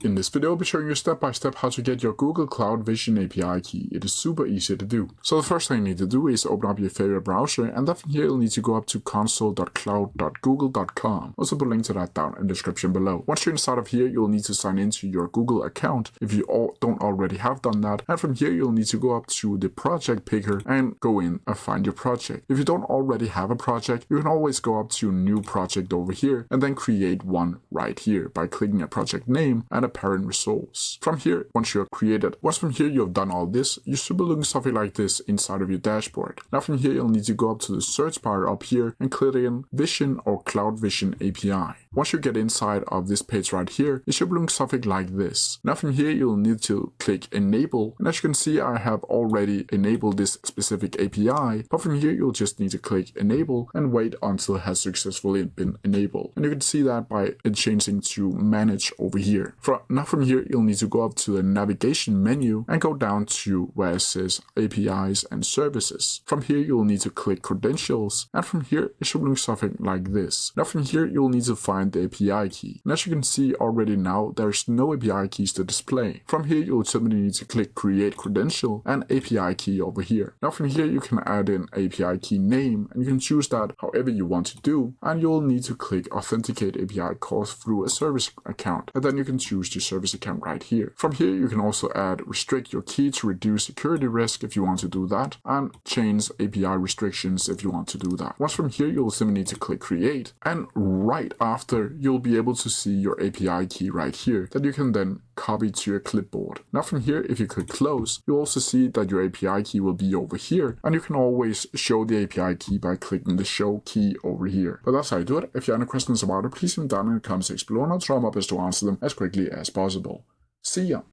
In this video, I'll be showing you step by step how to get your Google Cloud Vision API key. It is super easy to do. So the first thing you need to do is open up your favorite browser, and then from here you'll need to go up to console.cloud.google.com. Also put a link to that down in the description below. Once you're inside of here, you'll need to sign into your Google account if you don't already have done that. And from here you'll need to go up to the project picker and go in and find your project. If you don't already have a project, you can always go up to new project over here and then create one right here by clicking a project name and a parent resource. From here, once you're created, once from here you have done all this, you should be looking something like this inside of your dashboard. Now from here you'll need to go up to the search bar up here and click in Vision or Cloud Vision API. Once you get inside of this page right here, it should be looking something like this. Now from here you'll need to click Enable, and as you can see I have already enabled this specific API, but from here you'll just need to click Enable and wait until it has successfully been enabled. And you can see that by changing to Manage over here. Now from here you'll need to go up to the navigation menu and go down to where it says APIs and Services. From here you'll need to click Credentials, and from here it should look something like this. Now from here you'll need to find the API key. And as you can see already now, there's no API keys to display. From here you'll simply need to click Create Credential and API key over here. Now from here you can add in API key name, and you can choose that however you want to do, and you'll need to click Authenticate API calls through a service account, and then you can choose your service account right here. From here you can also add restrict your key to reduce security risk if you want to do that, and change API restrictions if you want to do that. Once from here you'll simply need to click Create, and right after you'll be able to see your API key right here that you can then copy to your clipboard. Now from here, if you click Close, you'll also see that your API key will be over here, and you can always show the API key by clicking the Show Key over here. But that's how you do it. If you have any questions about it, please leave them down in the comment section below, and I'll try my best to answer them as quickly as possible. See ya!